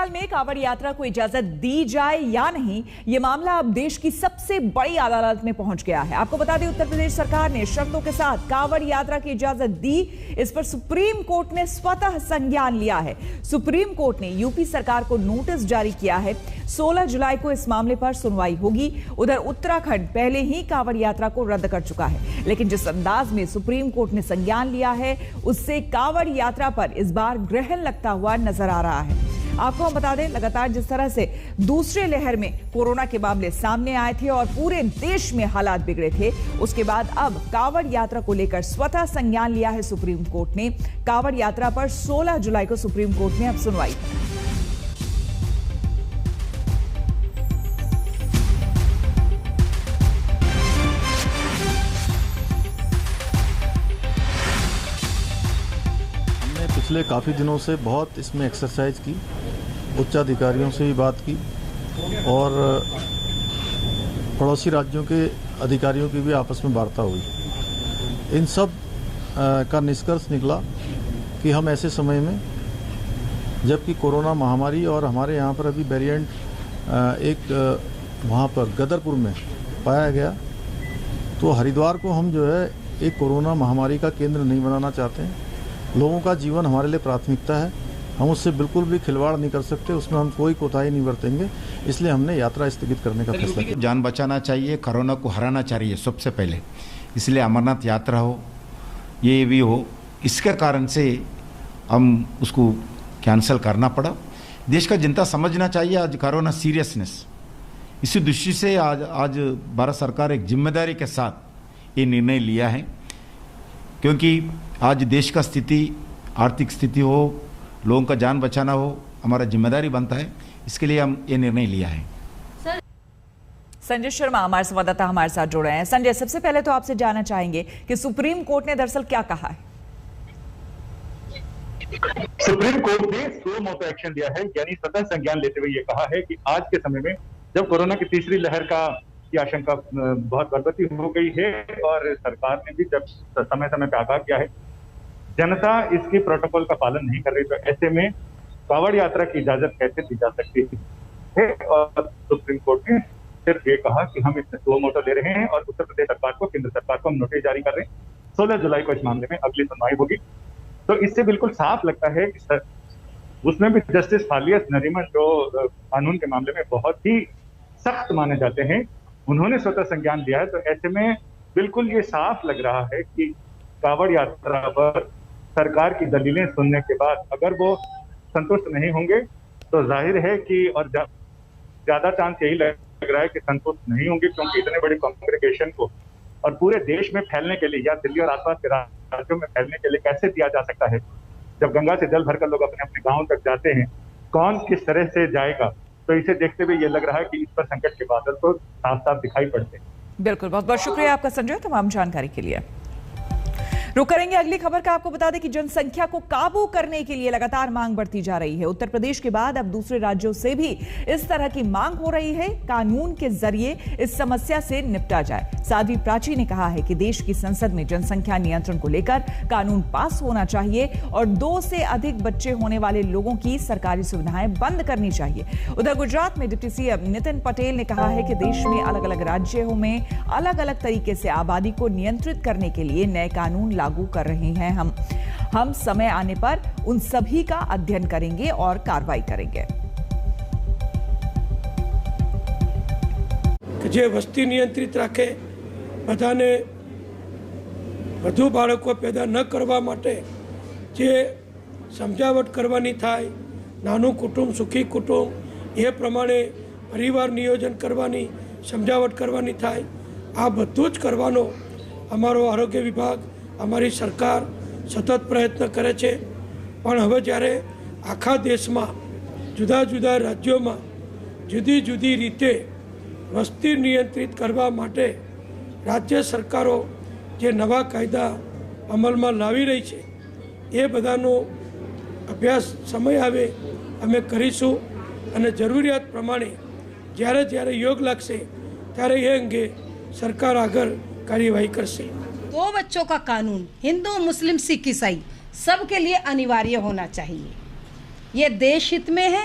भोपाल में कांवड़ यात्रा को इजाजत दी जाए या नहीं, यह मामला अब देश की सबसे बड़ी अदालत में पहुंच गया है। आपको बता दें, उत्तर प्रदेश सरकार ने शर्तों के साथ कांवड़ यात्रा की इजाजत दी। इस पर सुप्रीम कोर्ट ने स्वतः संज्ञान लिया है। सुप्रीम कोर्ट ने यूपी सरकार को नोटिस जारी किया है। 16 जुलाई को इस मामले पर सुनवाई होगी। उधर उत्तराखंड पहले ही कांवड़ यात्रा को रद्द कर चुका है, लेकिन जिस अंदाज में सुप्रीम कोर्ट ने संज्ञान लिया है, उससे कांवड़ यात्रा पर इस बार ग्रहण लगता हुआ नजर आ रहा है। आपको हम बता दें, लगातार जिस तरह से दूसरे लहर में कोरोना के मामले सामने आए थे और पूरे देश में हालात बिगड़े थे, उसके बाद अब कांवड़ यात्रा को लेकर स्वतः संज्ञान लिया है सुप्रीम कोर्ट ने। कांवड़ यात्रा पर 16 जुलाई को सुप्रीम कोर्ट में अब सुनवाई। पिछले काफ़ी दिनों से बहुत इसमें एक्सरसाइज की, उच्च अधिकारियों से भी बात की और पड़ोसी राज्यों के अधिकारियों की भी आपस में वार्ता हुई। इन सब का निष्कर्ष निकला कि हम ऐसे समय में, जबकि कोरोना महामारी और हमारे यहाँ पर अभी वेरिएंट एक वहाँ पर गदरपुर में पाया गया, तो हरिद्वार को हम जो है एक कोरोना महामारी का केंद्र नहीं बनाना चाहते हैं। लोगों का जीवन हमारे लिए प्राथमिकता है, हम उससे बिल्कुल भी खिलवाड़ नहीं कर सकते, उसमें हम कोई कोताही नहीं बरतेंगे। इसलिए हमने यात्रा स्थगित करने का फैसला किया। जान बचाना चाहिए, कोरोना को हराना चाहिए सबसे पहले, इसलिए अमरनाथ यात्रा हो, ये भी हो, इसके कारण से हम उसको कैंसिल करना पड़ा। देश का जनता समझना चाहिए आज कोरोना सीरियसनेस। इसी दृष्टि से आज भारत सरकार एक जिम्मेदारी के साथ ये निर्णय लिया है, क्योंकि आज देश का स्थिति, आर्थिक स्थिति हो, लोगों का जान बचाना हो, हमारा जिम्मेदारी बनता है। इसके लिए हम ये निर्णय लिया है। संजय शर्मा हमारे संवाददाता हमारे साथ जुड़े हैं। संजय, सबसे पहले तो आपसे जानना चाहेंगे कि सुप्रीम कोर्ट ने दरअसल क्या कहा है। सुप्रीम कोर्ट ने सुओ मोटो एक्शन लिया है, यानी स्वतः संज्ञान लेते हुए ये कहा है कि आज के समय में जब कोरोना की तीसरी लहर की आशंका बहुत बढ़ती हो गई है और सरकार ने भी जब समय समय पर आगाह किया है, जनता इसके प्रोटोकॉल का पालन नहीं कर रही, तो ऐसे में कांवड़ यात्रा की इजाजत कैसे दी जा सकती है। और सुप्रीम कोर्ट ने सिर्फ ये कहा कि हम इसमें सुओ मोटो ले रहे हैं और उत्तर प्रदेश सरकार को, केंद्र सरकार को हम नोटिस जारी कर रहे हैं। 16 जुलाई को इस मामले में अगली सुनवाई होगी। तो इससे बिल्कुल साफ लगता है कि उसमें भी जस्टिस फालियस नरीमन, जो कानून के मामले में बहुत ही सख्त माने जाते हैं, उन्होंने स्वतः संज्ञान लिया है। तो ऐसे में बिल्कुल ये साफ लग रहा है कि कांवड़ यात्रा पर सरकार की दलीलें सुनने के बाद अगर वो संतुष्ट नहीं होंगे, तो जाहिर है कि और ज्यादा चांस यही लग रहा है कि संतुष्ट नहीं होंगे, क्योंकि इतने बड़े कॉन्ग्रेगेशन को और पूरे देश में फैलने के लिए या दिल्ली और आसपास के राज्यों में फैलने के लिए कैसे दिया जा सकता है। जब गंगा से जल भरकर लोग अपने अपने गाँव तक जाते हैं, कौन किस तरह से जाएगा। तो इसे देखते हुए ये लग रहा है कि इस पर संकट के बादल तो साफ साफ दिखाई पड़ते हैं। बिल्कुल, बहुत बहुत शुक्रिया आपका संजय तमाम जानकारी के लिए। रुक करेंगे अगली खबर का। आपको बता दें कि जनसंख्या को काबू करने के लिए लगातार मांग बढ़ती जा रही है। उत्तर प्रदेश के बाद अब दूसरे राज्यों से भी इस तरह की मांग हो रही है, कानून के जरिए इस समस्या से निपटा जाए। साध्वी प्राची ने कहा है कि देश की संसद में जनसंख्या नियंत्रण को लेकर कानून पास होना चाहिए और 2 से अधिक बच्चे होने वाले लोगों की सरकारी सुविधाएं बंद करनी चाहिए। उधर गुजरात में डिप्टी सीएम नितिन पटेल ने कहा है कि देश में अलग अलग राज्यों में अलग अलग तरीके से आबादी को नियंत्रित करने के लिए नए कानून लागू कर रहे हैं। हम समय आने पर उन सभी का अध्ययन करेंगे और कार्रवाई करेंगे। જે વસ્તી નિયંત્રિત રાખે, બધાને વધુ બાળકો પેદા ન કરવા માટે જે સમજાવટ કરવાની થાય, નાનું કુટુંબ સુખી કુટુંબ, એ પ્રમાણે પરિવાર નિયોજન કરવાની સમજાવટ કરવાની થાય, આ બધું જ કરવાનો અમારો આરોગ્ય વિભાગ, અમારી સરકાર સતત પ્રયત્ન કરે છે। પણ હવે જ્યારે આખા દેશમાં જુદા જુદા રાજ્યોમાં જુદી જુદી રીતે વસ્તી નિયંત્રિત કરવા માટે રાજ્ય સરકારો જે નવા કાયદા અમલમાં લાવી રહી છે, એ બધાનો અભ્યાસ સમય આવે અમે કરીશું અને જરૂરિયાત પ્રમાણે જ્યારે જ્યારે યોગ લાગશે ત્યારે એ અંગે સરકાર આગળ कार्यवाही कर से। 2 बच्चों का कानून हिंदू, मुस्लिम, सिख, ईसाई सबके लिए अनिवार्य होना चाहिए। ये देश हित में है,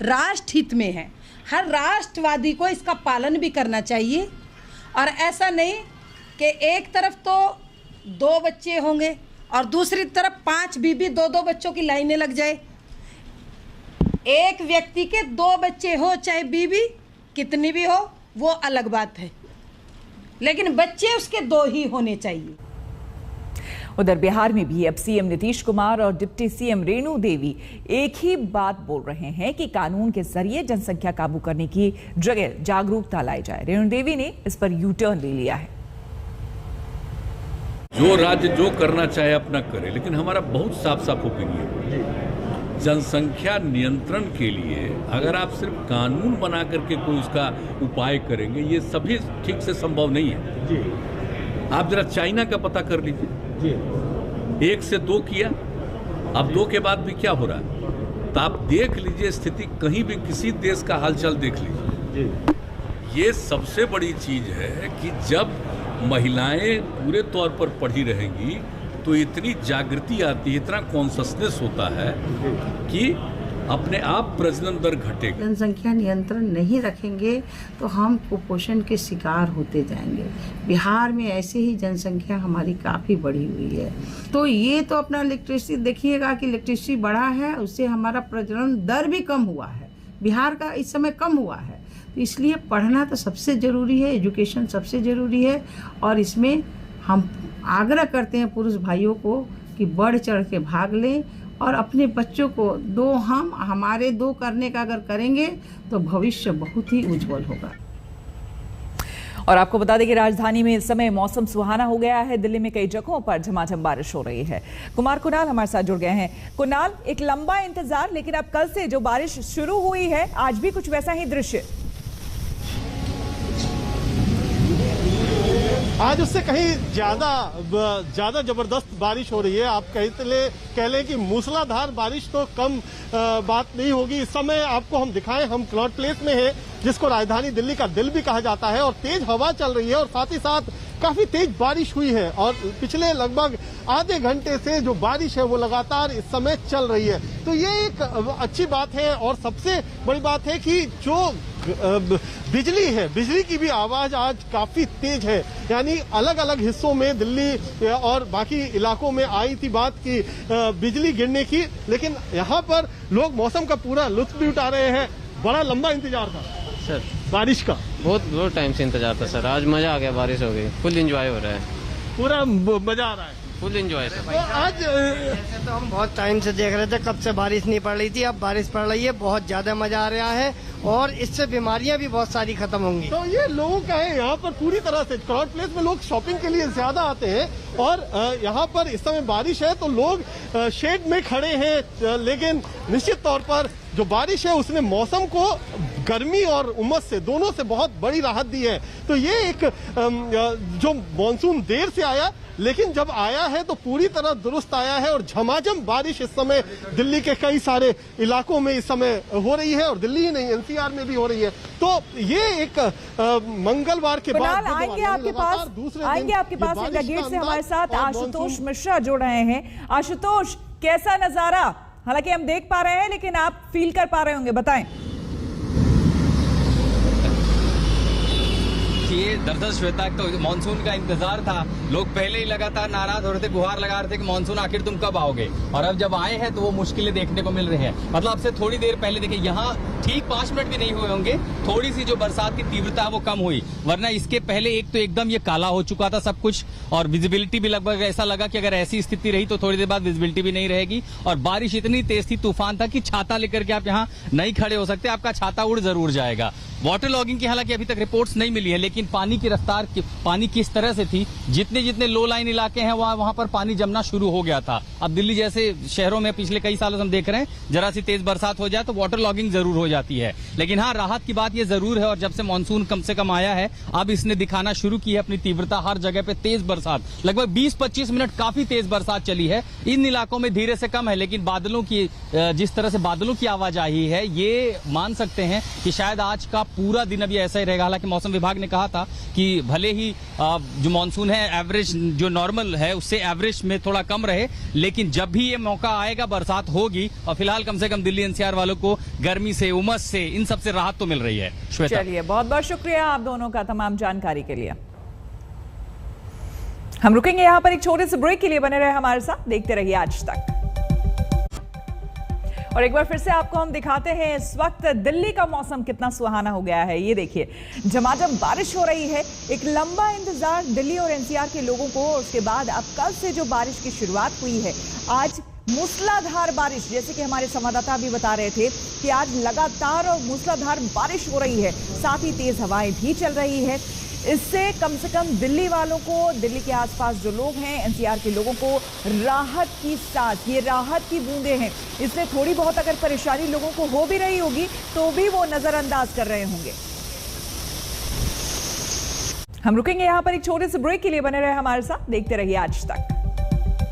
राष्ट्र हित में है। हर राष्ट्रवादी को इसका पालन भी करना चाहिए और ऐसा नहीं कि एक तरफ तो 2 बच्चे होंगे और दूसरी तरफ 5 बीबी 2-2 बच्चों की लाइनें लग जाए। एक व्यक्ति के 2 बच्चे हो चाहे बीबी कितनी भी हो वो अलग बात है, लेकिन बच्चे उसके 2 ही होने चाहिए। उधर बिहार में भी अब सीएम नीतीश कुमार और डिप्टी सीएम रेणु देवी एक ही बात बोल रहे हैं कि कानून के जरिए जनसंख्या काबू करने की जगह जागरूकता लाई जाए। रेणु देवी ने इस पर यू टर्न ले लिया है। जो राज्य जो करना चाहे अपना करे, लेकिन हमारा बहुत साफ साफ ओपिनियन, जनसंख्या नियंत्रण के लिए अगर आप सिर्फ कानून बना करके कोई उसका उपाय करेंगे, ये सभी ठीक से संभव नहीं है। आप जरा चाइना का पता कर लीजिए, 1 से 2 किया, अब 2 के बाद भी क्या हो रहा है, तो आप देख लीजिए स्थिति, कहीं भी किसी देश का हालचाल देख लीजिए। ये सबसे बड़ी चीज है कि जब महिलाएं पूरे तौर पर पढ़ी रहेंगी तो इतनी जागृति आती है, इतना कॉन्शसनेस होता है कि अपने आप प्रजनन दर घटेगा। जनसंख्या नियंत्रण नहीं रखेंगे तो हम कुपोषण के शिकार होते जाएंगे। बिहार में ऐसे ही जनसंख्या हमारी काफ़ी बढ़ी हुई है, तो ये तो अपना इलेक्ट्रिसिटी देखिएगा कि इलेक्ट्रिसिटी बढ़ा है, उससे हमारा प्रजनन दर भी कम हुआ है, बिहार का इस समय कम हुआ है। तो इसलिए पढ़ना तो सबसे ज़रूरी है, एजुकेशन सबसे ज़रूरी है, और इसमें हम आग्रह करते हैं पुरुष भाइयों को कि बढ़ चढ़ के भाग लें और अपने बच्चों को हमारे 2 करने का अगर करेंगे तो भविष्य बहुत ही उज्जवल होगा। और आपको बता दें कि राजधानी में इस समय मौसम सुहाना हो गया है। दिल्ली में कई जगहों पर झमाझम बारिश हो रही है। कुमार कुणाल हमारे साथ जुड़ गए हैं। कुणाल, एक लंबा इंतजार, लेकिन अब कल से जो बारिश शुरू हुई है आज भी कुछ वैसा ही दृश्य। आज उससे कहीं ज्यादा जबरदस्त बारिश हो रही है। आप कह लें कि मूसलाधार बारिश तो कम बात नहीं होगी। इस समय आपको हम दिखाएं, हम क्लॉड प्लेस में हैं, जिसको राजधानी दिल्ली का दिल भी कहा जाता है, और तेज हवा चल रही है और साथ ही साथ काफी तेज बारिश हुई है। और पिछले लगभग आधे घंटे से जो बारिश है वो लगातार इस समय चल रही है। तो ये एक अच्छी बात है। और सबसे बड़ी बात है कि जो बिजली है, बिजली की भी आवाज आज काफी तेज है। यानी अलग अलग हिस्सों में दिल्ली और बाकी इलाकों में आई थी बात की बिजली गिरने की, लेकिन यहाँ पर लोग मौसम का पूरा लुत्फ भी उठा रहे हैं। बड़ा लंबा इंतजार था सर बारिश का, बहुत टाइम से इंतजार था सर। आज मजा आ गया, बारिश हो गई, फुल एंजॉय हो रहा है, पूरा मजा आ रहा है, फुल एंजॉय सर। तो आज ऐसे तो हम बहुत टाइम से देख रहे थे, कब से बारिश नहीं पड़ रही थी, अब बारिश पड़ रही है, बहुत ज्यादा मजा आ रहा है और इससे बीमारियां भी बहुत सारी खत्म होंगी। तो ये लोगों का है, यहाँ पर पूरी तरह से क्राउड प्लेस में लोग शॉपिंग के लिए ज्यादा आते हैं और यहाँ पर इस समय बारिश है तो लोग शेड में खड़े हैं। लेकिन निश्चित तौर पर जो बारिश है उसने मौसम को गर्मी और उमस से दोनों से बहुत बड़ी राहत दी है। तो ये एक जो मानसून देर से आया, लेकिन जब आया है तो पूरी तरह दुरुस्त आया है और झमाझम बारिश इस समय दिल्ली के कई सारे इलाकों में इस समय हो रही है और दिल्ली ही नहीं एनसीआर में भी हो रही है। तो ये एक मंगलवार के बाद आएंगे आपके पास इंडिया गेट से हमारे साथ आशुतोष मिश्रा जुड़ रहे हैं। आशुतोष, कैसा नजारा? हालांकि हम देख पा रहे हैं लेकिन आप फील कर पा रहे होंगे, बताएं। ये दरअसल श्वेता, तो मानसून का इंतजार था, लोग पहले ही लगातार नाराज हो रहे थे, गुहार लगा रहे थे कि मानसून आखिर तुम कब आओगे, और अब जब आए हैं तो वो मुश्किलें देखने को मिल रही हैं। मतलब अब से थोड़ी देर पहले देखिए, यहाँ ठीक 5 मिनट भी नहीं हुए होंगे, थोड़ी सी जो बरसात की तीव्रता है वो कम हुई, वरना इसके पहले एक तो एकदम ये काला हो चुका था सब कुछ, और विजिबिलिटी भी लगभग ऐसा लगा कि अगर ऐसी स्थिति रही तो थोड़ी देर बाद विजिबिलिटी भी नहीं रहेगी। और बारिश इतनी तेज थी, तूफान था कि छाता लेकर के आप यहाँ नहीं खड़े हो सकते, आपका छाता उड़ जरूर जाएगा। वाटर लॉगिंग की हालांकि अभी तक रिपोर्ट्स नहीं मिली है, लेकिन पानी की रफ्तार, पानी किस तरह से थी, जितने लो लाइन इलाके हैं वहां पर पानी जमना शुरू हो गया था। अब दिल्ली जैसे शहरों में पिछले कई सालों से हम देख रहे हैं, जरा सी तेज बरसात हो जाए तो वाटर लॉगिंग जरूर हो जाती है। लेकिन हाँ, राहत की बात यह जरूर है, और जब से मानसून कम से कम आया है अब इसने दिखाना शुरू की है अपनी तीव्रता। हर जगह पे तेज बरसात, लगभग 20-25 मिनट काफी तेज बरसात चली है। इन इलाकों में धीरे से कम है, लेकिन बादलों की, जिस तरह से बादलों की आवाजाही है, ये मान सकते हैं कि शायद आज का पूरा दिन अभी ऐसा ही रहेगा। हालांकि मौसम विभाग ने कहा था कि भले ही जो मानसून है एवरेज जो नॉर्मल है उससे एवरेज में थोड़ा कम रहे, लेकिन जब भी ये मौका आएगा बरसात होगी और फिलहाल कम से कम दिल्ली एनसीआर वालों को गर्मी से, उमस से, इन सब से राहत तो मिल रही है। श्वेता, चलिए बहुत बहुत शुक्रिया आप दोनों का तमाम जानकारी के लिए। हम रुकेंगे यहां पर एक छोटे से ब्रेक के लिए, बने रहे हमारे साथ, देखते रहिए आज तक। और एक बार फिर से आपको हम दिखाते हैं इस वक्त दिल्ली का मौसम कितना सुहाना हो गया है। ये देखिए, झमाझम बारिश हो रही है। एक लंबा इंतजार दिल्ली और एनसीआर के लोगों को, और उसके बाद अब कल से जो बारिश की शुरुआत हुई है, आज मूसलाधार बारिश, जैसे कि हमारे संवाददाता भी बता रहे थे कि आज लगातार और मूसलाधार बारिश हो रही है, साथ ही तेज हवाएं भी चल रही है। इससे कम से कम दिल्ली वालों को, दिल्ली के आसपास जो लोग हैं, एनसीआर के लोगों को राहत की सांस, ये राहत की बूंदें हैं। इसलिए थोड़ी बहुत अगर परेशानी लोगों को हो भी रही होगी तो भी वो नजरअंदाज कर रहे होंगे। हम रुकेंगे यहां पर एक छोटे से ब्रेक के लिए, बने रहे हमारे साथ, देखते रहिए आज तक।